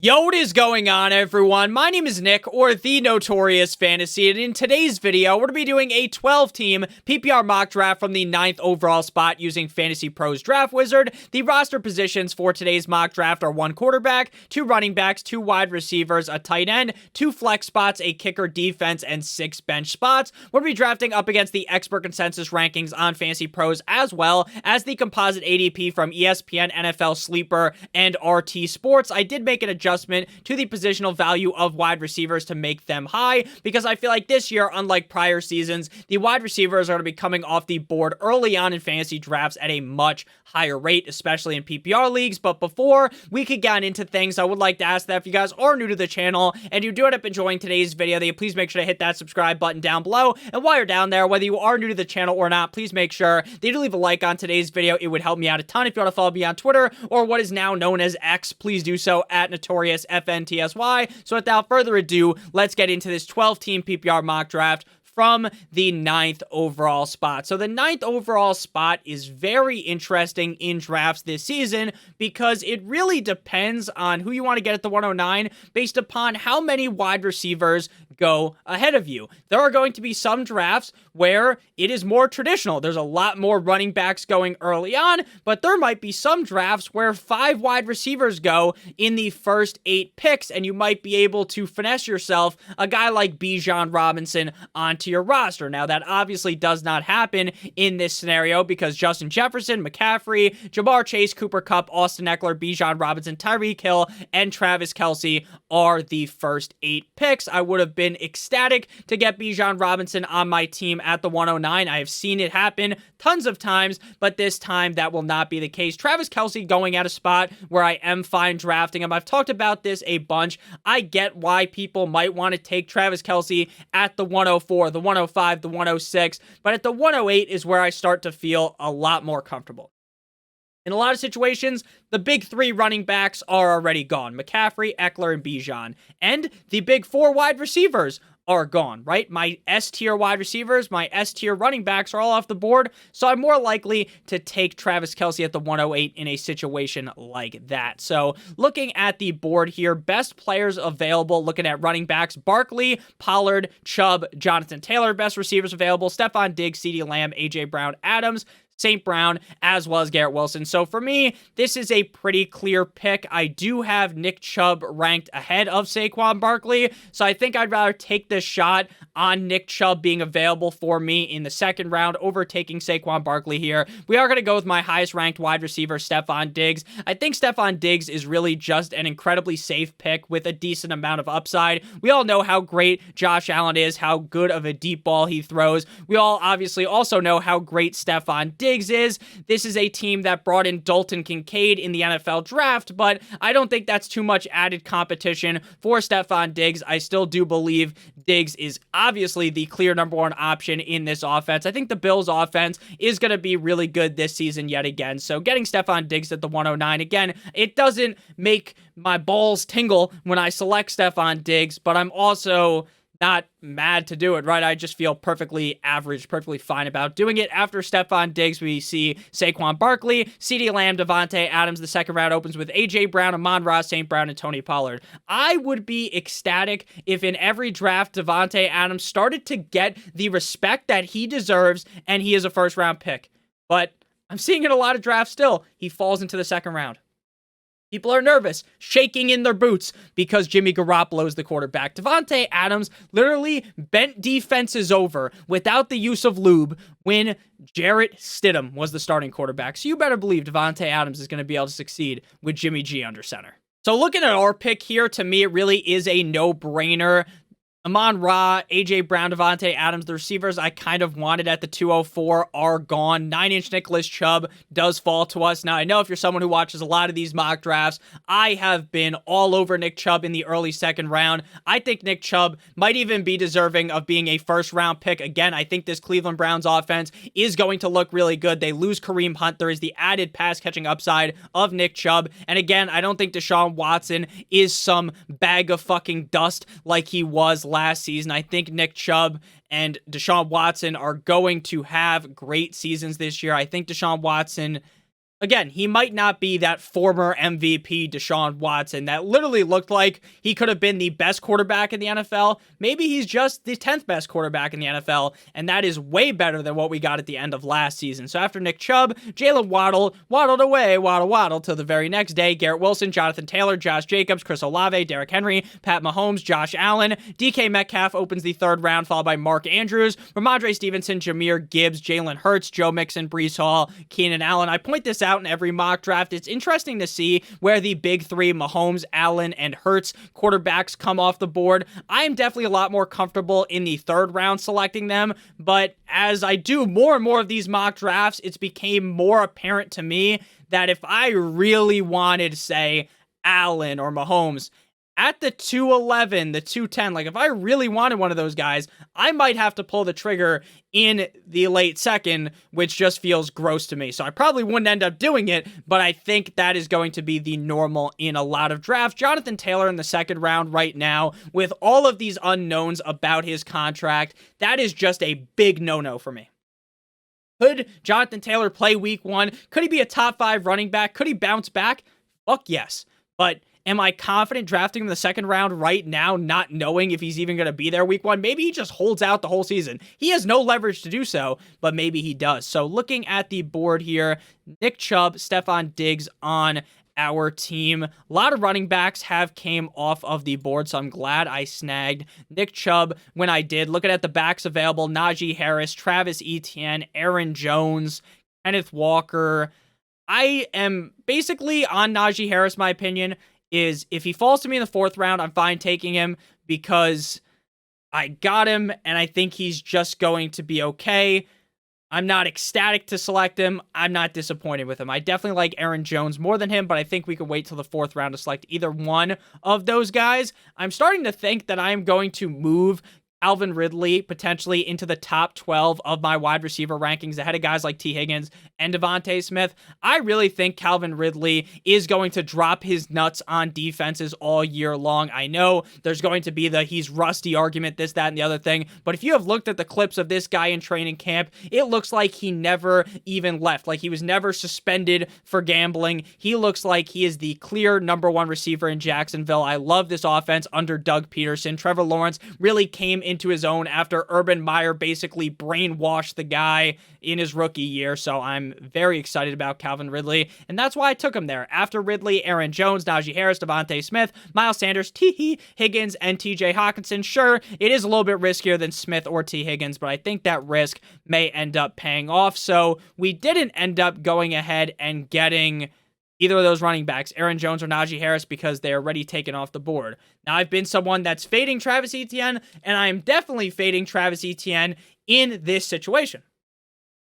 Yo, what is going on, everyone? My name is Nick, or the Notorious Fantasy, and in today's video, we're going to be doing a 12-team PPR mock draft from the 9th overall spot using FantasyPro's Draft Wizard. The roster positions for today's mock draft are 1 quarterback, 2 running backs, 2 wide receivers, a tight end, 2 flex spots, a kicker defense, and 6 bench spots. We're going to be drafting up against the expert consensus rankings on FantasyPros, as well as the composite ADP from ESPN, NFL Sleeper, and RT Sports. I did make an adjustment to the positional value of wide receivers to make them high, because I feel like this year, unlike prior seasons, the wide receivers are going to be coming off the board early on in fantasy drafts at a much higher rate, especially in PPR leagues. But before we could get into things, I would like to ask that if you guys are new to the channel and you do end up enjoying today's video, that you please make sure to hit that subscribe button down below. And while you're down there, whether you are new to the channel or not, please make sure that you leave a like on today's video. It would help me out a ton. If you want to follow me on Twitter, or what is now known as X, please do so at NotoriousFantasy. So without further ado, let's get into this 12-team PPR mock draft from the 9th overall spot. So the 9th overall spot is very interesting in drafts this season, because it really depends on who you want to get at the 109 based upon how many wide receivers go ahead of you. There are going to be some drafts where it is more traditional. There's a lot more running backs going early on, but there might be some drafts where 5 wide receivers go in the first 8 picks, and you might be able to finesse yourself a guy like Bijan Robinson onto your roster. Now, that obviously does not happen in this scenario, because Justin Jefferson, McCaffrey, Jamar Chase, Cooper Kupp, Austin Eckler, Bijan Robinson, Tyreek Hill, and Travis Kelce are the first 8 picks. I would have been ecstatic to get Bijan Robinson on my team at the 109. I have seen it happen tons of times, but this time that will not be the case. Travis Kelce going at a spot where I am fine drafting him. I've talked about this a bunch. I get why people might want to take Travis Kelce at the 104, the 105, the 106, but at the 108 is where I start to feel a lot more comfortable. In a lot of situations, the big 3 running backs are already gone: McCaffrey, Eckler, and Bijan. And the big 4 wide receivers are gone, right? My S-tier wide receivers, my S-tier running backs are all off the board, so I'm more likely to take Travis Kelce at the 108 in a situation like that. So looking at the board here, best players available, looking at running backs: Barkley, Pollard, Chubb, Jonathan Taylor. Best receivers available: Stephon Diggs, CeeDee Lamb, A.J. Brown, Adams, St. Brown, as well as Garrett Wilson. So for me, this is a pretty clear pick. I do have Nick Chubb ranked ahead of Saquon Barkley, so I think I'd rather take this shot on Nick Chubb being available for me in the 2nd round over taking Saquon Barkley here. We are going to go with my highest ranked wide receiver, Stephon Diggs. I think Stephon Diggs is really just an incredibly safe pick with a decent amount of upside. We all know how great Josh Allen is, how good of a deep ball he throws. We all obviously also know how great Stephon Diggs is. This is a team that brought in Dalton Kincaid in the NFL draft, but I don't think that's too much added competition for Stephon Diggs. I still do believe Diggs is obviously the clear number 1 option in this offense. I think the Bills offense is going to be really good this season yet again. So getting Stephon Diggs at the 109, again, it doesn't make my balls tingle when I select Stephon Diggs, but I'm also not mad to do it, right? I just feel perfectly average, perfectly fine about doing it. After Stephon Diggs, we see Saquon Barkley, CeeDee Lamb, Devontae Adams. The 2nd round opens with A.J. Brown, Amon-Ra St. Brown, and Tony Pollard. I would be ecstatic if in every draft Devontae Adams started to get the respect that he deserves, and he is a 1st round pick. But I'm seeing in a lot of drafts still, he falls into the 2nd round. People are nervous, shaking in their boots, because Jimmy Garoppolo is the quarterback. Devontae Adams literally bent defenses over without the use of lube when Jarrett Stidham was the starting quarterback. So you better believe Devontae Adams is going to be able to succeed with Jimmy G under center. So looking at our pick here, to me, it really is a no-brainer. Amon-Ra, A.J. Brown, Devontae Adams, the receivers I kind of wanted at the 204 are gone. 9-inch Nicholas Chubb does fall to us. Now, I know if you're someone who watches a lot of these mock drafts, I have been all over Nick Chubb in the early 2nd round. I think Nick Chubb might even be deserving of being a 1st round pick. Again, I think this Cleveland Browns offense is going to look really good. They lose Kareem Hunt. There is the added pass-catching upside of Nick Chubb. And again, I don't think Deshaun Watson is some bag of fucking dust like he was last season. I think Nick Chubb and Deshaun Watson are going to have great seasons this year. I think Deshaun Watson Again, he might not be that former MVP Deshaun Watson that literally looked like he could have been the best quarterback in the NFL. Maybe he's just the 10th best quarterback in the NFL, and that is way better than what we got at the end of last season. So after Nick Chubb, Jalen Waddle waddled away, waddle till the very next day. Garrett Wilson, Jonathan Taylor, Josh Jacobs, Chris Olave, Derrick Henry, Pat Mahomes, Josh Allen, DK Metcalf opens the third round, followed by Mark Andrews, Ramondre Stevenson, Jahmyr Gibbs, Jalen Hurts, Joe Mixon, Breece Hall, Keenan Allen. I point this out in every mock draft. It's interesting to see where the big three, Mahomes, Allen, and Hurts quarterbacks come off the board. I am definitely a lot more comfortable in the third round selecting them, but as I do more and more of these mock drafts, it's became more apparent to me that if I really wanted, say, Allen or Mahomes, at the 211, the 210, like if I really wanted one of those guys, I might have to pull the trigger in the late second, which just feels gross to me. So I probably wouldn't end up doing it, but I think that is going to be the normal in a lot of drafts. Jonathan Taylor in the second round right now, with all of these unknowns about his contract, that is just a big no-no for me. Could Jonathan Taylor play week 1? Could he be a top 5 running back? Could he bounce back? Fuck yes. But am I confident drafting him in the second round right now, not knowing if he's even going to be there week 1? Maybe he just holds out the whole season. He has no leverage to do so, but maybe he does. So looking at the board here, Nick Chubb, Stephon Diggs on our team. A lot of running backs have came off of the board, so I'm glad I snagged Nick Chubb when I did. Looking at the backs available, Najee Harris, Travis Etienne, Aaron Jones, Kenneth Walker. I am basically on Najee Harris, my opinion is if he falls to me in the fourth round, I'm fine taking him because I got him and I think he's just going to be okay. I'm not ecstatic to select him. I'm not disappointed with him. I definitely like Aaron Jones more than him, but I think we can wait till the fourth round to select either one of those guys. I'm starting to think that I'm going to move Calvin Ridley potentially into the top 12 of my wide receiver rankings ahead of guys like T. Higgins and Devontae Smith. I really think Calvin Ridley is going to drop his nuts on defenses all year long. I know there's going to be the he's rusty argument, this, that, and the other thing, but if you have looked at the clips of this guy in training camp, it looks like he never even left, like he was never suspended for gambling. He looks like he is the clear number 1 receiver in Jacksonville. I love this offense under Doug Peterson. Trevor Lawrence really came into his own after Urban Meyer basically brainwashed the guy in his rookie year, so I'm very excited about Calvin Ridley, and that's why I took him there. After Ridley, Aaron Jones, Najee Harris, Devontae Smith, Miles Sanders, T. Higgins, and TJ Hawkinson. Sure, it is a little bit riskier than Smith or T. Higgins, but I think that risk may end up paying off, so we didn't end up going ahead and getting either of those running backs, Aaron Jones or Najee Harris, because they're already taken off the board. Now, I've been someone that's fading Travis Etienne, and I am definitely fading Travis Etienne in this situation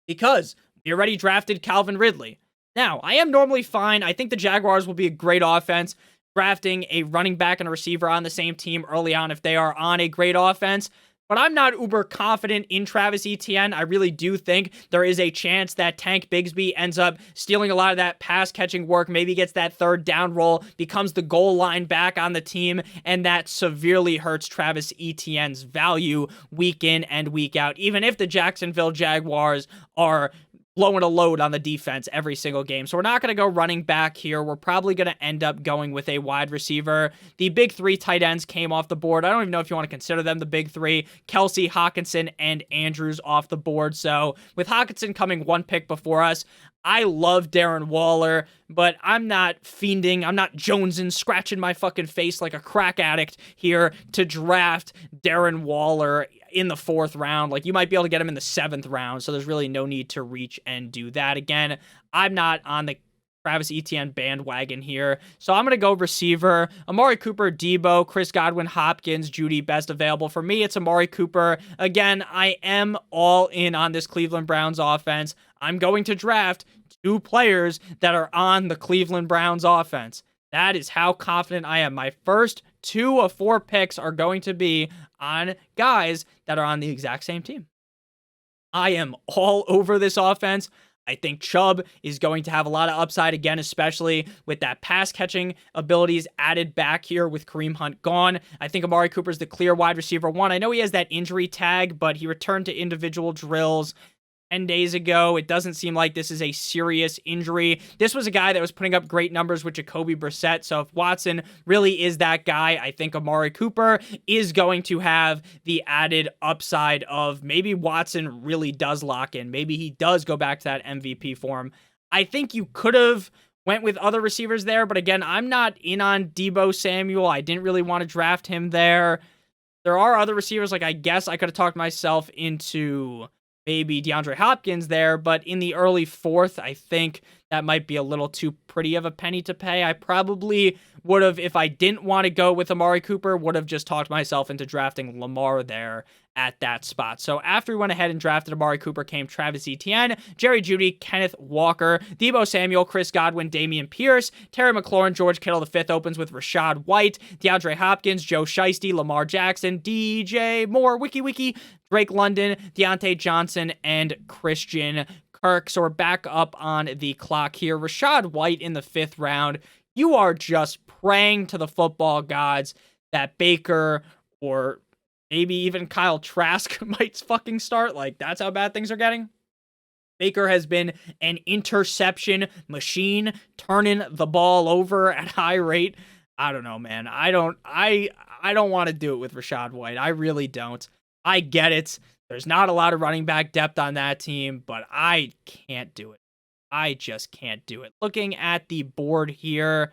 because we already drafted Calvin Ridley. Now, I am normally fine. I think the Jaguars will be a great offense, drafting a running back and a receiver on the same team early on if they are on a great offense. But I'm not uber confident in Travis Etienne. I really do think there is a chance that Tank Bigsby ends up stealing a lot of that pass catching work, maybe gets that third down role, becomes the goal line back on the team, and that severely hurts Travis Etienne's value week in and week out, even if the Jacksonville Jaguars are blowing a load on the defense every single game. So we're not going to go running back here. We're probably going to end up going with a wide receiver. The big 3 tight ends came off the board. I don't even know if you want to consider them the big 3. Kelsey, Hawkinson, and Andrews off the board. So with Hawkinson coming 1 pick before us, I love Darren Waller, but I'm not fiending. I'm not jonesing, scratching my fucking face like a crack addict here to draft Darren Waller in the 4th round. Like, you might be able to get him in the 7th round, so there's really no need to reach and do that. Again, I'm not on the Travis Etienne bandwagon here, so I'm going to go receiver. Amari Cooper, Debo, Chris Godwin, Hopkins, Judy, best available. For me, it's Amari Cooper. Again, I am all in on this Cleveland Browns offense. I'm going to draft 2 players that are on the Cleveland Browns offense. That is how confident I am. My first 2 of 4 picks are going to be on guys that are on the exact same team. I am all over this offense. I think Chubb is going to have a lot of upside again, especially with that pass catching abilities added back here with Kareem Hunt gone. I think Amari Cooper's the clear wide receiver 1. I know he has that injury tag, but he returned to individual drills. 10 days ago. It doesn't seem like this is a serious injury. This was a guy that was putting up great numbers with Jacoby Brissett. So if Watson really is that guy, I think Amari Cooper is going to have the added upside of maybe Watson really does lock in. Maybe he does go back to that MVP form. I think you could have went with other receivers there, but again, I'm not in on Deebo Samuel. I didn't really want to draft him there. There are other receivers, like I guess I could have talked myself into maybe DeAndre Hopkins there, but in the early fourth, I think that might be a little too pretty of a penny to pay. I probably would have, if I didn't want to go with Amari Cooper, would have just talked myself into drafting Lamar there at that spot. So after we went ahead and drafted Amari Cooper came Travis Etienne, Jerry Jeudy, Kenneth Walker, Deebo Samuel, Chris Godwin, Dameon Pierce, Terry McLaurin, George Kittle. The fifth opens with Rashad White, DeAndre Hopkins, Joe Shiesty, Lamar Jackson, DJ Moore, Wiki, Drake London, Deontay Johnson, and Christian Kirk. So we're back up on the clock here. Rashad White in the fifth round. You are just praying to the football gods that Baker or maybe even Kyle Trask might fucking start. Like, that's how bad things are getting. Baker has been an interception machine, turning the ball over at high rate. I don't know, man. I don't want to do it with Rashad White. I really don't. I get it. There's not a lot of running back depth on that team, but I can't do it. I just can't do it. Looking at the board here,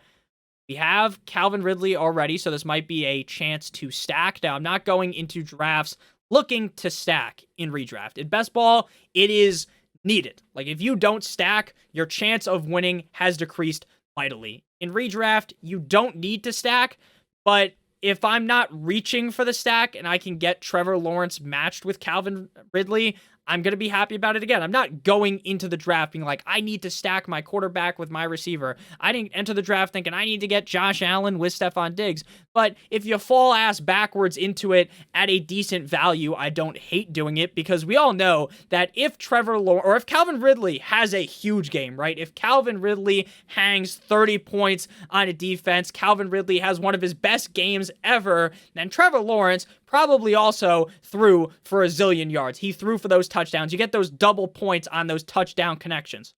we have Calvin Ridley already, so this might be a chance to stack. Now, I'm not going into drafts looking to stack in redraft. In best ball, it is needed. Like, if you don't stack, your chance of winning has decreased mightily. In redraft, you don't need to stack, but if I'm not reaching for the stack and I can get Trevor Lawrence matched with Calvin Ridley, I'm going to be happy about it again. I'm not going into the draft being like, I need to stack my quarterback with my receiver. I didn't enter the draft thinking I need to get Josh Allen with Stephon Diggs. But if you fall ass backwards into it at a decent value, I don't hate doing it, because we all know that if if Calvin Ridley has a huge game, right? If Calvin Ridley hangs 30 points on a defense, Calvin Ridley has one of his best games ever, then Trevor Lawrence probably also threw for a zillion yards. He threw for those touchdowns. You get those double points on those touchdown connections.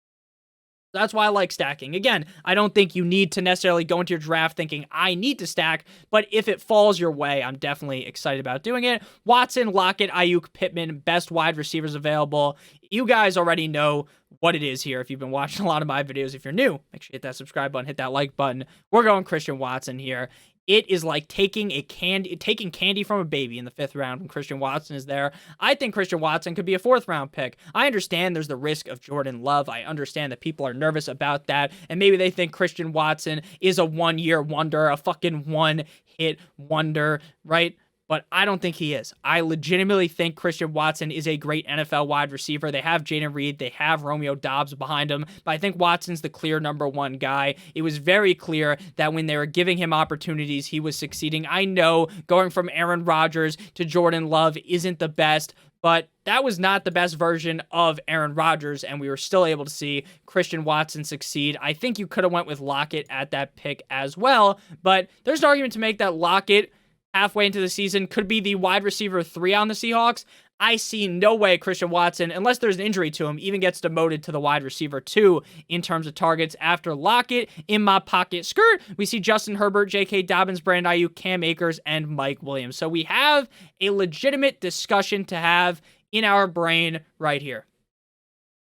That's why I like stacking. Again, I don't think you need to necessarily go into your draft thinking I need to stack, but if it falls your way, I'm definitely excited about doing it. Watson, Lockett, Ayuk, Pittman, best wide receivers available. You guys already know what it is here. If you've been watching a lot of my videos, if you're new, make sure you hit that subscribe button, hit that like button. We're going Christian Watson here. It is like taking candy from a baby in the fifth round when Christian Watson is there. I think Christian Watson could be a fourth round pick. I understand there's the risk of Jordan Love. I understand that people are nervous about that, and maybe they think Christian Watson is a one-year wonder, a fucking one-hit wonder, right? But I don't think he is. I legitimately think Christian Watson is a great NFL wide receiver. They have Jaden Reed. They have Romeo Doubs behind him. But I think Watson's the clear number one guy. It was very clear that when they were giving him opportunities, he was succeeding. I know going from Aaron Rodgers to Jordan Love isn't the best, but that was not the best version of Aaron Rodgers, and we were still able to see Christian Watson succeed. I think you could have went with Lockett at that pick as well, but there's an argument to make that Lockett halfway into the season could be the wide receiver 3 on the Seahawks. I see no way Christian Watson, unless there's an injury to him, even gets demoted to the wide receiver 2 in terms of targets after Lockett. In my pocket skirt, we see Justin Herbert, J.K. Dobbins, Brandon Ayuk, Cam Akers, and Mike Williams. So we have a legitimate discussion to have in our brain right here.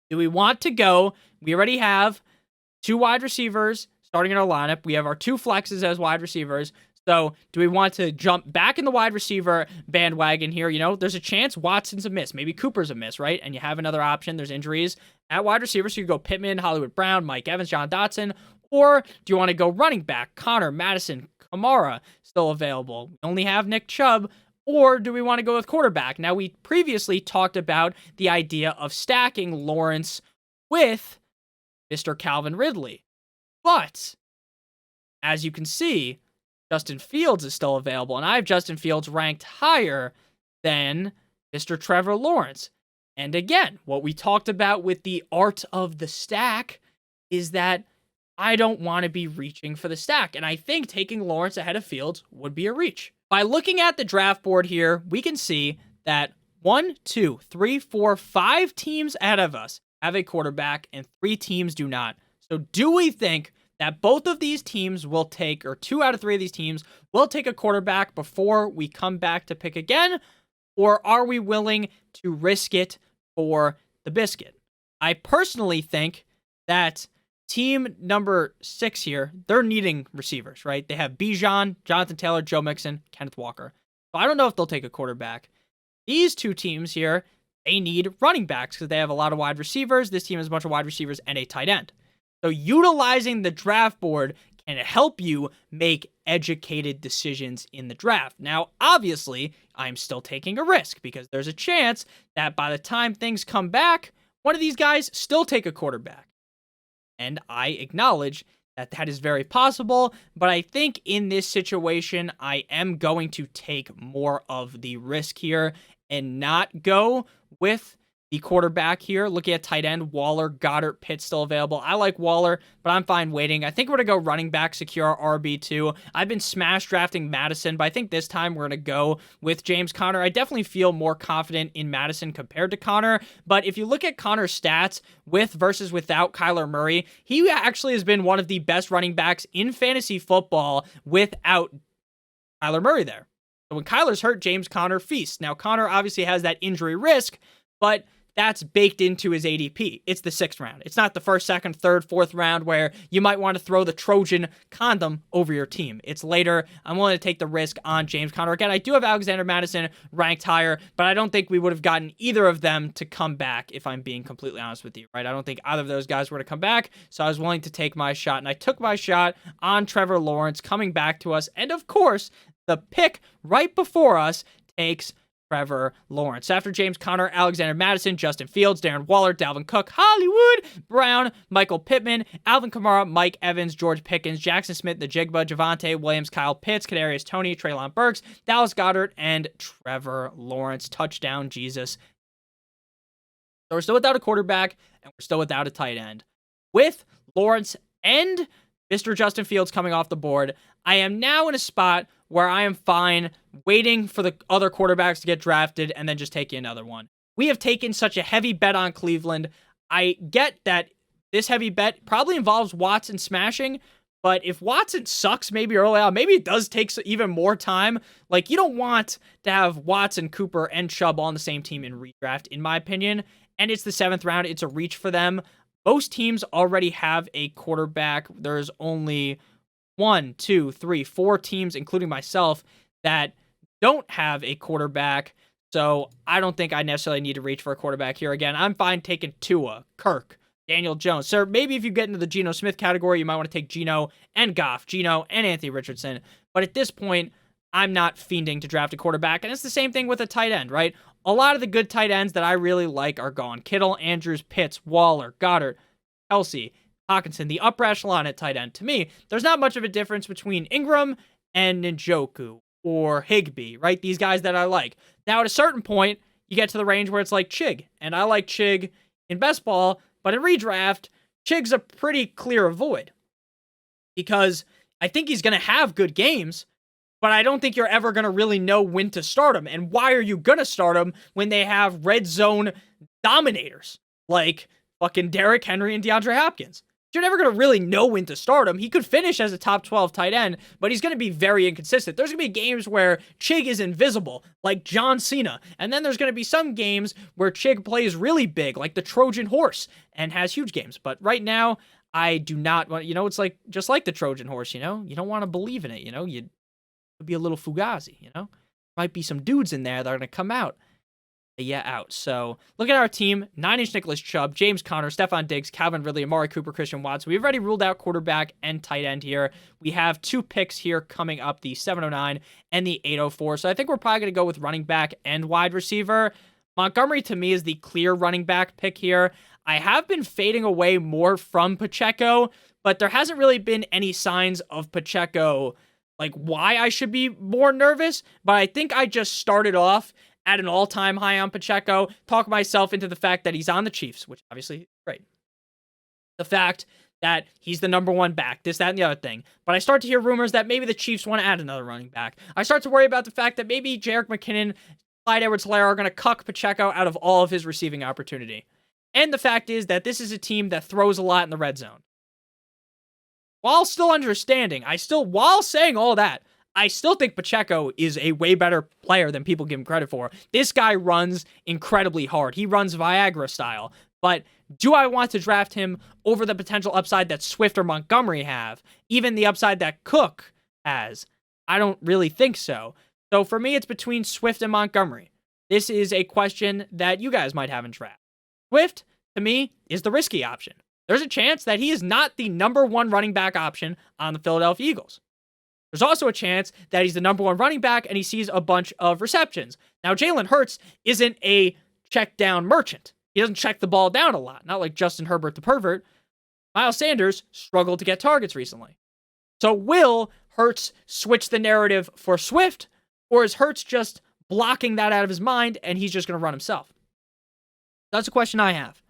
Do we want to go? We already have 2 wide receivers starting in our lineup. We have our 2 flexes as wide receivers. So do we want to jump back in the wide receiver bandwagon here? You know, there's a chance Watson's a miss. Maybe Cooper's a miss, right? And you have another option. There's injuries at wide receiver. So you go Pittman, Hollywood Brown, Mike Evans, John Dotson. Or do you want to go running back? Connor, Madison, Kamara still available. We only have Nick Chubb. Or do we want to go with quarterback? Now, we previously talked about the idea of stacking Lawrence with Mr. Calvin Ridley. But as you can see, Justin Fields is still available, and I have Justin Fields ranked higher than Mr. Trevor Lawrence. And again, what we talked about with the art of the stack is that I don't want to be reaching for the stack, and I think taking Lawrence ahead of Fields would be a reach. By looking at the draft board here, we can see that 1, 2, 3, 4, 5 teams ahead of us have a quarterback, and 3 teams do not. So do we think that both of these teams will take, or 2 out of 3 of these teams will take a quarterback before we come back to pick again? Or are we willing to risk it for the biscuit? I personally think that team number 6 here, they're needing receivers, right? They have Bijan, Jonathan Taylor, Joe Mixon, Kenneth Walker. So I don't know if they'll take a quarterback. These 2 teams here, they need running backs because they have a lot of wide receivers. This team has a bunch of wide receivers and a tight end. So utilizing the draft board can help you make educated decisions in the draft. Now, obviously, I'm still taking a risk because there's a chance that by the time things come back, one of these guys still take a quarterback. And I acknowledge that that is very possible, but I think in this situation, I am going to take more of the risk here and not go with the quarterback here. Looking at tight end, Waller, Goddard, Pitts still available. I like Waller, but I'm fine waiting. I think we're going to go running back, secure RB2. I've been smash drafting Madison, but I think this time we're going to go with James Conner. I definitely feel more confident in Madison compared to Conner, but if you look at Conner's stats with versus without Kyler Murray, he actually has been one of the best running backs in fantasy football without Kyler Murray there. So when Kyler's hurt, James Conner feasts. Now, Conner obviously has that injury risk, but that's baked into his ADP. It's the 6th round. It's not the 1st, 2nd, 3rd, 4th round where you might want to throw the Trojan condom over your team. It's later. I'm willing to take the risk on James Conner. Again, I do have Alexander Madison ranked higher, but I don't think we would have gotten either of them to come back, if I'm being completely honest with you, right? I don't think either of those guys were to come back, so I was willing to take my shot, and I took my shot on Trevor Lawrence coming back to us, and of course, the pick right before us takes Trevor Lawrence. After James Conner, Alexander Madison, Justin Fields, Darren Waller, Dalvin Cook, Hollywood Brown, Michael Pittman, Alvin Kamara, Mike Evans, George Pickens, Jackson Smith, the Jigba, Javonte Williams, Kyle Pitts, Kadarius Toney, Treylon Burks, Dallas Goedert, and Trevor Lawrence. Touchdown, Jesus. So we're still without a quarterback, and we're still without a tight end. With Lawrence and Mr. Justin Fields coming off the board, I am now in a spot where I am fine waiting for the other quarterbacks to get drafted and then just taking another one. We have taken such a heavy bet on Cleveland. I get that this heavy bet probably involves Watson smashing, but if Watson sucks maybe early on, maybe it does take even more time. Like, you don't want to have Watson, Cooper, and Chubb on the same team in redraft, in my opinion. And it's the 7th round. It's a reach for them. Most teams already have a quarterback. There's only 1, 2, 3, 4 teams, including myself, that don't have a quarterback. So I don't think I necessarily need to reach for a quarterback here. Again, I'm fine taking Tua, Kirk, Daniel Jones. Sir, maybe if you get into the Geno Smith category, you might want to take Geno and Goff, Geno and Anthony Richardson. But at this point, I'm not fiending to draft a quarterback. And it's the same thing with a tight end, right? A lot of the good tight ends that I really like are gone. Kittle, Andrews, Pitts, Waller, Goddard, Kelsey, Hawkinson, the upper echelon at tight end. To me, there's not much of a difference between Ingram and Njoku or Higbee, right? These guys that I like. Now, at a certain point, you get to the range where it's like Chig. And I like Chig in best ball, but in redraft, Chig's a pretty clear avoid. Because I think he's going to have good games, but I don't think you're ever going to really know when to start him. And why are you going to start him when they have red zone dominators like fucking Derrick Henry and DeAndre Hopkins? You're never going to really know when to start him. He could finish as a top 12 tight end, but he's going to be very inconsistent. There's going to be games where Chig is invisible, like John Cena. And then there's going to be some games where Chig plays really big, like the Trojan horse, and has huge games. But right now, I do not want, it's like, just like the Trojan horse, you don't want to believe in it, you could be a little fugazi, might be some dudes in there that are going to come out. Out. So look at our team: 9-inch Nicholas Chubb, James Conner, Stephon Diggs, Calvin Ridley, Amari Cooper, Christian Watson. We've already ruled out quarterback and tight end here. We have 2 picks here coming up, the 709 and the 804. So I think we're probably going to go with running back and wide receiver. Montgomery, to me, is the clear running back pick here. I have been fading away more from Pacheco, but there hasn't really been any signs of Pacheco, like why I should be more nervous. But I think I just started off at an all-time high on Pacheco, talk myself into the fact that he's on the Chiefs, which obviously is great. The fact that he's the number 1 back, this, that, and the other thing. But I start to hear rumors that maybe the Chiefs want to add another running back. I start to worry about the fact that maybe Jerick McKinnon Clyde Edwards-Helaire are going to cuck Pacheco out of all of his receiving opportunity. And the fact is that this is a team that throws a lot in the red zone. While still understanding, while saying all that, I still think Pacheco is a way better player than people give him credit for. This guy runs incredibly hard. He runs Viagra style. But do I want to draft him over the potential upside that Swift or Montgomery have? Even the upside that Cook has? I don't really think so. So for me, it's between Swift and Montgomery. This is a question that you guys might have in draft. Swift, to me, is the risky option. There's a chance that he is not the number one running back option on the Philadelphia Eagles. There's also a chance that he's the number one running back and he sees a bunch of receptions. Now, Jalen Hurts isn't a check down merchant. He doesn't check the ball down a lot, not like Justin Herbert the pervert. Miles Sanders struggled to get targets recently. So will Hurts switch the narrative for Swift, or is Hurts just blocking that out of his mind and he's just going to run himself? That's a question I have.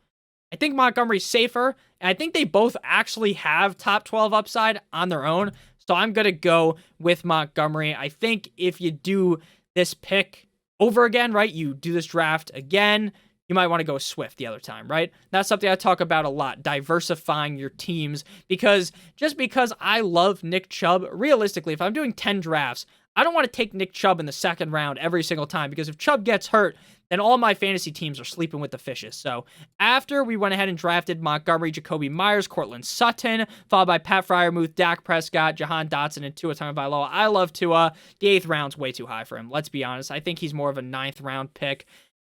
I think Montgomery's safer, and I think they both actually have top 12 upside on their own. So I'm going to go with Montgomery. I think if you do this pick over again, right, you do this draft again, you might want to go Swift the other time, right? That's something I talk about a lot, diversifying your teams, because just because I love Nick Chubb, realistically, if I'm doing 10 drafts, I don't want to take Nick Chubb in the second round every single time, because if Chubb gets hurt, then all my fantasy teams are sleeping with the fishes. So after we went ahead and drafted Montgomery, Jacoby Myers, Cortland Sutton, followed by Pat Freiermuth, Dak Prescott, Jahan Dotson, and Tua Tagovailoa. I love Tua. The 8th round's way too high for him. Let's be honest. I think he's more of a 9th round pick.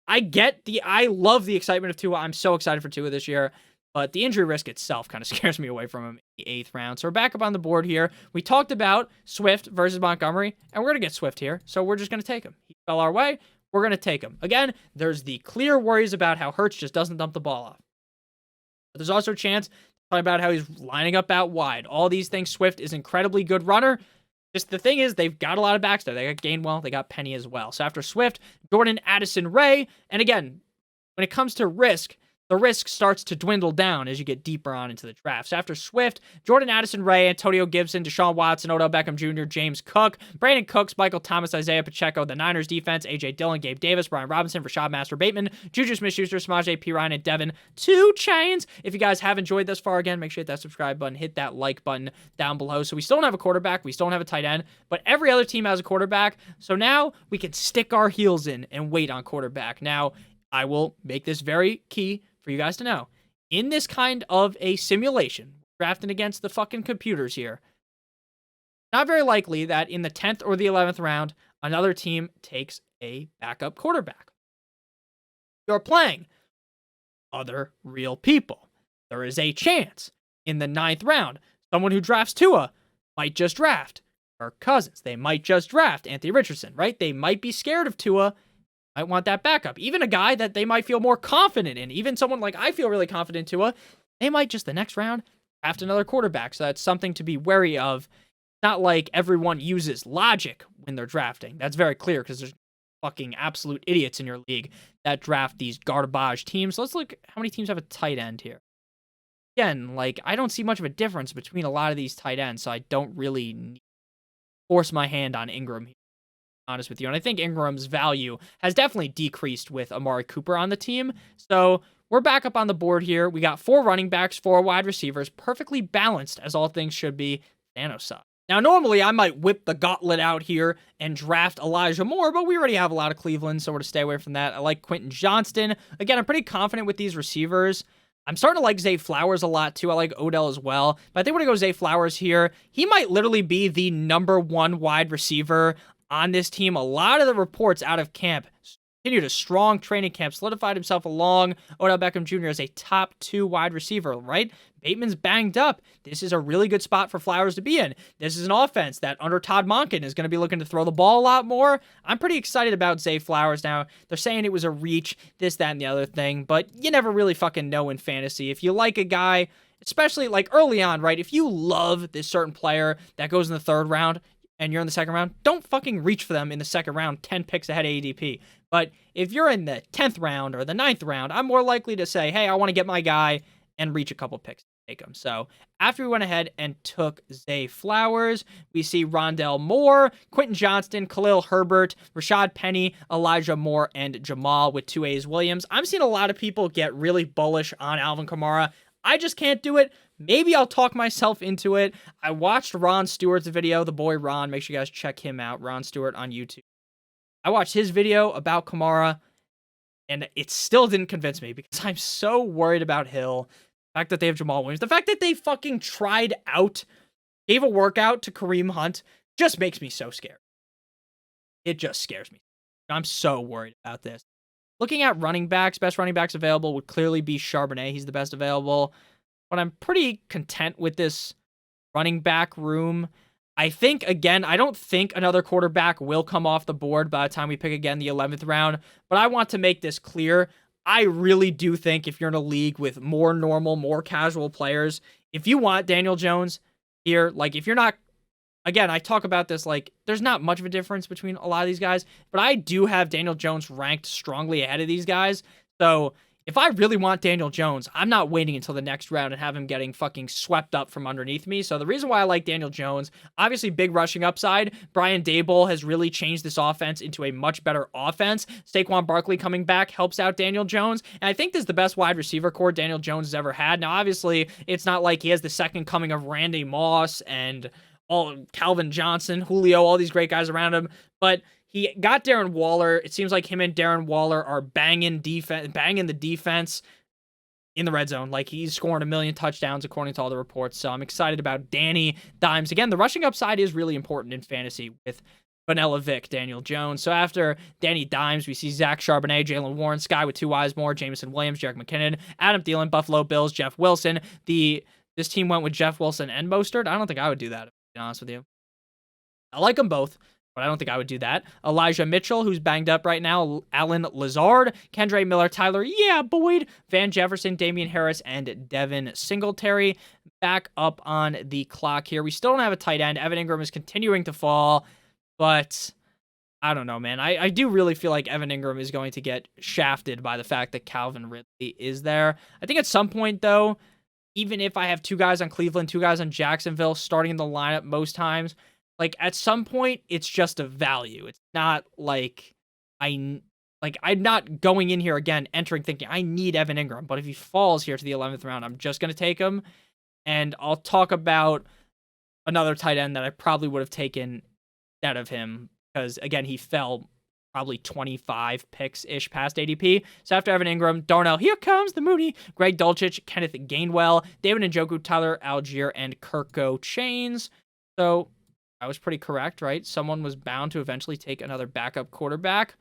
I love the excitement of Tua. I'm so excited for Tua this year. But the injury risk itself kind of scares me away from him in the 8th round. So we're back up on the board here. We talked about Swift versus Montgomery, and we're going to get Swift here. So we're just going to take him. He fell our way. We're going to take him. Again, there's the clear worries about how Hurts just doesn't dump the ball off. But there's also a chance to talk about how he's lining up out wide. All these things. Swift is an incredibly good runner. Just the thing is, they've got a lot of backs there. They got Gainwell. They got Penny as well. So after Swift, Jordan Addison Ray. And again, when it comes to risk, the risk starts to dwindle down as you get deeper on into the draft. So after Swift, Jordan Addison Ray, Antonio Gibson, Deshaun Watson, Odell Beckham Jr., James Cook, Brandon Cooks, Michael Thomas, Isaiah Pacheco, the Niners defense, A.J. Dillon, Gabe Davis, Brian Robinson, Rashad Master Bateman, Juju Smith-Schuster, Samaje Perine, and Devin 2 Chains. If you guys have enjoyed this far, again, make sure you hit that subscribe button, hit that like button down below. So we still don't have a quarterback, we still don't have a tight end, but every other team has a quarterback. So now we can stick our heels in and wait on quarterback. Now, I will make this very key for you guys to know. In this kind of a simulation, drafting against the fucking computers here, not very likely that in the 10th or the 11th round, another team takes a backup quarterback. You're playing other real people. There is a chance in the 9th round, someone who drafts Tua might just draft Kirk Cousins. They might just draft Anthony Richardson, right? They might be scared of Tua, might want that backup. Even a guy that they might feel more confident in. Even someone like I feel really confident in Tua, they might just the next round draft another quarterback. So that's something to be wary of. Not like everyone uses logic when they're drafting. That's very clear because there's fucking absolute idiots in your league that draft these garbage teams. Let's look how many teams have a tight end here. Again, like I don't see much of a difference between a lot of these tight ends, so I don't really force my hand on Ingram here. Honest with you. And I think Ingram's value has definitely decreased with Amari Cooper on the team. So we're back up on the board here. We got 4 running backs, 4 wide receivers, perfectly balanced as all things should be. Thanos sucks. Now, normally I might whip the gauntlet out here and draft Elijah Moore, but we already have a lot of Cleveland, so we're to stay away from that. I like Quentin Johnston. Again, I'm pretty confident with these receivers. I'm starting to like Zay Flowers a lot, too. I like Odell as well. But I think we're going to go Zay Flowers here. He might literally be the number 1 wide receiver on this team. A lot of the reports out of camp continued a strong training camp, solidified himself along Odell Beckham Jr. as a top 2 wide receiver, right? Bateman's banged up. This is a really good spot for Flowers to be in. This is an offense that under Todd Monken is going to be looking to throw the ball a lot more. I'm pretty excited about Zay Flowers now. They're saying it was a reach, this, that, and the other thing, but you never really fucking know in fantasy. If you like a guy, especially like early on, right? If you love this certain player that goes in the 3rd round, and you're in the 2nd round, don't fucking reach for them in the 2nd round, 10 picks ahead of ADP. But if you're in the 10th round or the 9th round, I'm more likely to say, hey, I want to get my guy and reach a couple picks. take him. So after we went ahead and took Zay Flowers, we see Rondell Moore, Quentin Johnston, Khalil Herbert, Rashad Penny, Elijah Moore, and Jamal with 2 A's Williams. I'm seeing a lot of people get really bullish on Alvin Kamara. I just can't do it. Maybe I'll talk myself into it. I watched Ron Stewart's video, the boy Ron. Make sure you guys check him out, Ron Stewart on YouTube. I watched his video about Kamara, and it still didn't convince me because I'm so worried about Hill. The fact that they have Jamal Williams. The fact that they fucking tried out, gave a workout to Kareem Hunt, just makes me so scared. It just scares me. I'm so worried about this. Looking at running backs, best running backs available would clearly be Charbonnet. He's the best available. But I'm pretty content with this running back room. I think, again, I don't think another quarterback will come off the board by the time we pick again the 11th round. But I want to make this clear. I really do think if you're in a league with more normal, more casual players, if you want Daniel Jones here, like if you're not, again, I talk about this, like there's not much of a difference between a lot of these guys, but I do have Daniel Jones ranked strongly ahead of these guys. So if I really want Daniel Jones, I'm not waiting until the next round and have him getting fucking swept up from underneath me. So the reason why I like Daniel Jones, obviously big rushing upside. Brian Daboll has really changed this offense into a much better offense. Saquon Barkley coming back helps out Daniel Jones. And I think this is the best wide receiver core Daniel Jones has ever had. Now, obviously, it's not like he has the second coming of Randy Moss and all Calvin Johnson, Julio, all these great guys around him. But he got Darren Waller. It seems like him and Darren Waller are banging the defense in the red zone. Like he's scoring 1 million touchdowns according to all the reports. So I'm excited about Danny Dimes. Again, the rushing upside is really important in fantasy with Vanilla Vic, Daniel Jones. So after Danny Dimes, we see Zach Charbonnet, Jalen Warren, Sky with 2 Wisemore, Jameson Williams, Jerick McKinnon, Adam Thielen, Buffalo Bills, Jeff Wilson. This team went with Jeff Wilson and Mostert. I don't think I would do that, to be honest with you. I like them both, but I don't think I would do that. Elijah Mitchell, who's banged up right now. Alan Lazard, Kendre Miller, Tyler, Boyd, Van Jefferson, Damian Harris, and Devin Singletary. Back up on the clock here. We still don't have a tight end. Evan Ingram is continuing to fall, but I don't know, man. I do really feel like Evan Ingram is going to get shafted by the fact that Calvin Ridley is there. I think at some point, though, even if I have 2 guys on Cleveland, 2 guys on Jacksonville starting in the lineup most times, like at some point it's just a value. It's not like I'm not going in here again entering thinking I need Evan Ingram, but if he falls here to the 11th round, I'm just going to take him. And I'll talk about another tight end that I probably would have taken instead of him because again, he fell probably 25 picks-ish past ADP. So after Evan Ingram, Darnell, here comes the Mooney, Greg Dulcich, Kenneth Gainwell, David Njoku, Tyler Algier, and Kirko Chains. So I was pretty correct, right? Someone was bound to eventually take another backup quarterback.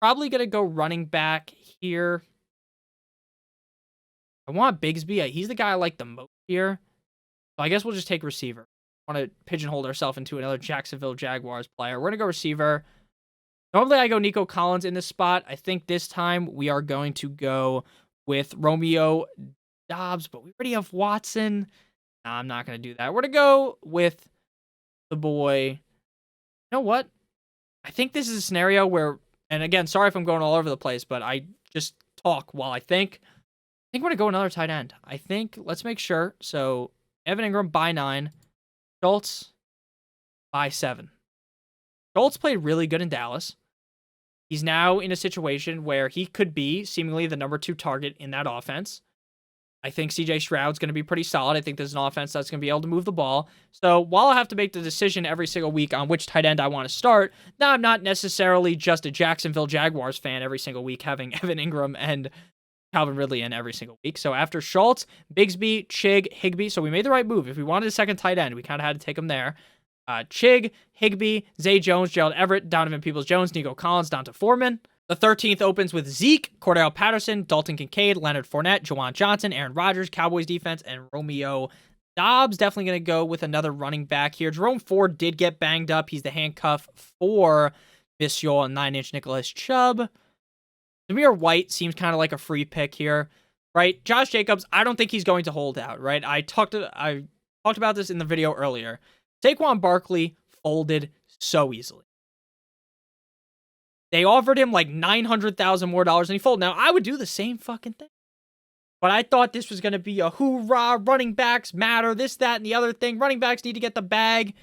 Probably going to go running back here. I want Bigsby. He's the guy I like the most here. So I guess we'll just take receiver. I want to pigeonhole ourselves into another Jacksonville Jaguars player. We're going to go receiver. Normally I go Nico Collins in this spot. I think this time we are going to go with Romeo Doubs, but we already have Watson. Nah, I'm not going to do that. We're going to go with the boy. You know what? I think this is a scenario where, and again, sorry if I'm going all over the place, but I just talk while I think. I think we're going to go another tight end. I think, let's make sure. So Evan Ingram by 9, Schultz by 7. Schultz played really good in Dallas. He's now in a situation where he could be seemingly the number 2 target in that offense. I think CJ Stroud's going to be pretty solid. I think there's an offense that's going to be able to move the ball. So while I have to make the decision every single week on which tight end I want to start, now I'm not necessarily just a Jacksonville Jaguars fan every single week having Evan Ingram and Calvin Ridley in every single week. So after Schultz, Bigsby, Chig, Higbee. So we made the right move. If we wanted a second tight end, we kind of had to take him there. Chig, Higbee, Zay Jones, Gerald Everett, Donovan Peoples-Jones, Nico Collins, Donta Foreman. The 13th opens with Zeke, Cordell Patterson, Dalton Kincaid, Leonard Fournette, Juwan Johnson, Aaron Rodgers, Cowboys defense, and Romeo Doubs. Definitely going to go with another running back here. Jerome Ford did get banged up. He's the handcuff for Monsieur and 9-inch Nicholas Chubb. Zamir White seems kind of like a free pick here, right? Josh Jacobs, I don't think he's going to hold out, right? I talked about this in the video earlier. Saquon Barkley folded so easily. They offered him like $900,000 more and he folded. Now, I would do the same fucking thing. But I thought this was going to be a hoorah, running backs matter, this, that, and the other thing. Running backs need to get the bag.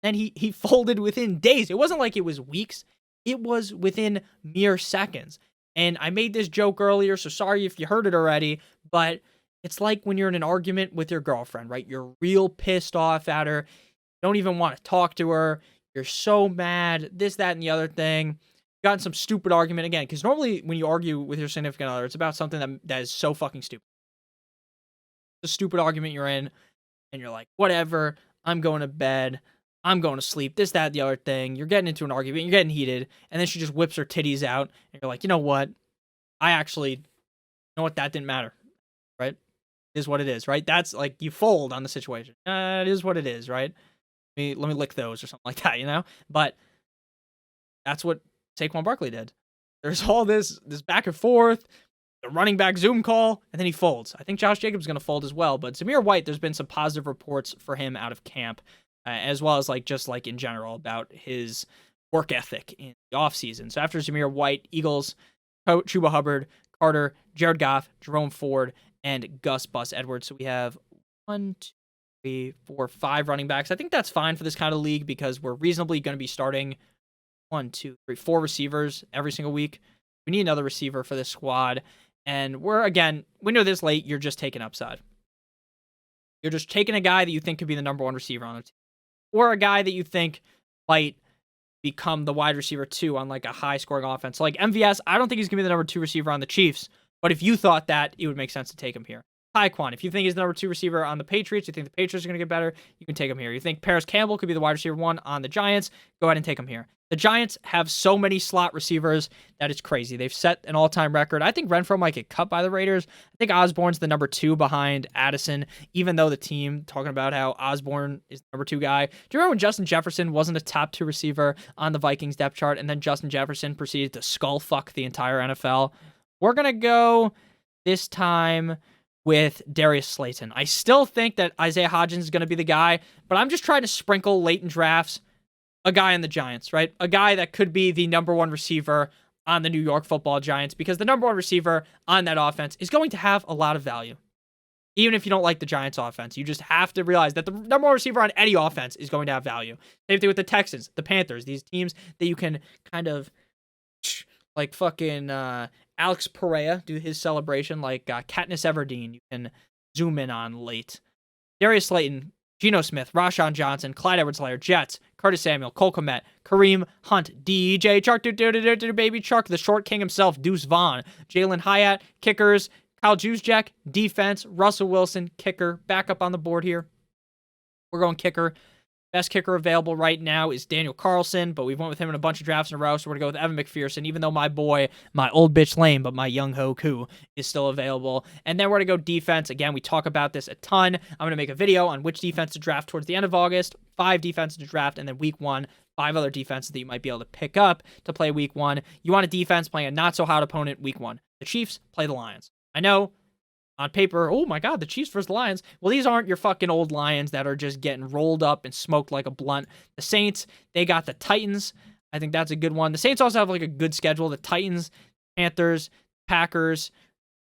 And he folded within days. It wasn't like it was weeks. It was within mere seconds. And I made this joke earlier, so sorry if you heard it already, but it's like when you're in an argument with your girlfriend, right? You're real pissed off at her. You don't even want to talk to her. You're so mad, this, that, and the other thing. Got in some stupid argument again, because normally when you argue with your significant other, it's about something that is so fucking stupid. The stupid argument you're in, and you're like, whatever, I'm going to bed, I'm going to sleep, this, that, the other thing. You're getting into an argument, you're getting heated, and then she just whips her titties out, and you're like, you know what? You know what? That didn't matter, right? It is what it is, right? That's like, you fold on the situation. It is what it is, right? Let me lick those or something like that, you know? But that's what Saquon Barkley did. There's all this back and forth, the running back Zoom call, and then he folds. I think Josh Jacobs is going to fold as well, but Zamir White, there's been some positive reports for him out of camp, as well as just in general about his work ethic in the offseason. So after Zamir White, Eagles, Chuba Hubbard, Carter, Jared Goff, Jerome Ford, and Gus Bus Edwards. So we have 1, 2, 3, 4, 5 running backs. I think that's fine for this kind of league because we're reasonably going to be starting 1, 2, 3, 4 receivers every single week. We need another receiver for this squad. And we know this late, you're just taking upside. You're just taking a guy that you think could be the number 1 receiver on the team. Or a guy that you think might become the wide receiver 2 on a high-scoring offense. Like MVS, I don't think he's going to be the number 2 receiver on the Chiefs. But if you thought that, it would make sense to take him here. Tyquan, if you think he's the number 2 receiver on the Patriots, you think the Patriots are going to get better, you can take him here. You think Paris Campbell could be the wide receiver 1 on the Giants, go ahead and take him here. The Giants have so many slot receivers that it's crazy. They've set an all-time record. I think Renfrow might get cut by the Raiders. I think Osborne's the number 2 behind Addison, even though the team talking about how Osborne is the number 2 guy. Do you remember when Justin Jefferson wasn't a top 2 receiver on the Vikings depth chart, and then Justin Jefferson proceeded to skull fuck the entire NFL? We're going to go this time with Darius Slayton. I still think that Isaiah Hodgins is going to be the guy, but I'm just trying to sprinkle late in drafts a guy on the Giants, right? A guy that could be the number 1 receiver on the New York Football Giants, because the number 1 receiver on that offense is going to have a lot of value. Even if you don't like the Giants offense, you just have to realize that the number 1 receiver on any offense is going to have value. Same thing with the Texans, the Panthers, these teams that you can kind of like fucking Alex Pereira do his celebration, like Katniss Everdeen you can zoom in on late. Darius Slayton, Geno Smith, Rashawn Johnson, Clyde Edwards-Helaire, Jets, Curtis Samuel, Cole Kmet, Kareem Hunt, DJ Chark, baby Chark, the short king himself, Deuce Vaughn, Jalen Hyatt, kickers, Kyle Juszczyk, defense, Russell Wilson, kicker, back up on the board here. We're going kicker. Best kicker available right now is Daniel Carlson, but we've went with him in a bunch of drafts in a row, so we're going to go with Evan McPherson, even though my boy, my old bitch lame, but my young Hoku is still available. And then we're going to go defense. Again, we talk about this a ton. I'm going to make a video on which defense to draft towards the end of August, 5 defenses to draft, and then week 1, 5 other defenses that you might be able to pick up to play week 1. You want a defense playing a not-so-hot opponent week 1. The Chiefs play the Lions. I know, on paper, oh my God, the Chiefs versus the Lions. Well, these aren't your fucking old Lions that are just getting rolled up and smoked like a blunt. The Saints, they got the Titans. I think that's a good one. The Saints also have a good schedule. The Titans, Panthers, Packers,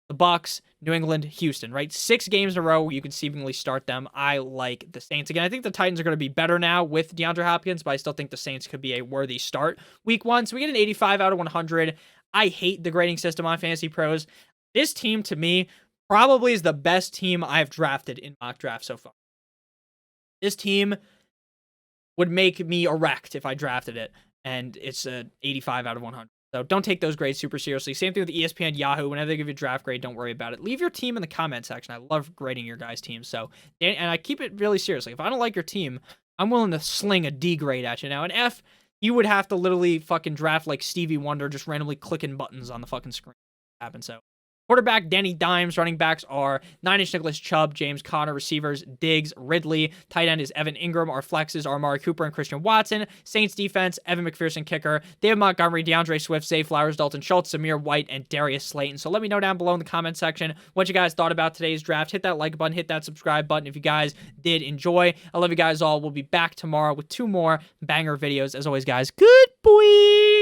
the Bucks, New England, Houston, right? 6 games in a row where you can seemingly start them. I like the Saints. Again, I think the Titans are going to be better now with DeAndre Hopkins, but I still think the Saints could be a worthy start week 1. So we get an 85 out of 100. I hate the grading system on Fantasy Pros. This team, to me, probably is the best team I've drafted in mock draft so far. This team would make me erect if I drafted it, and it's an 85 out of 100. So don't take those grades super seriously. Same thing with ESPN, Yahoo. Whenever they give you a draft grade, don't worry about it. Leave your team in the comment section. I love grading your guys' teams. So, and I keep it really seriously. If I don't like your team, I'm willing to sling a D grade at you. Now, an F, you would have to literally fucking draft like Stevie Wonder, just randomly clicking buttons on the fucking screen. Happen so. Quarterback, Danny Dimes. Running backs are 9-inch Nicholas Chubb, James Conner. Receivers, Diggs, Ridley. Tight end is Evan Ingram. Our flexes are Amari Cooper and Christian Watson. Saints defense, Evan McPherson, kicker. David Montgomery, DeAndre Swift, Zay Flowers, Dalton Schultz, Zamir White, and Darius Slayton. So let me know down below in the comment section what you guys thought about today's draft. Hit that like button, hit that subscribe button if you guys did enjoy. I love you guys all. We'll be back tomorrow with 2 more banger videos. As always, guys, good boy.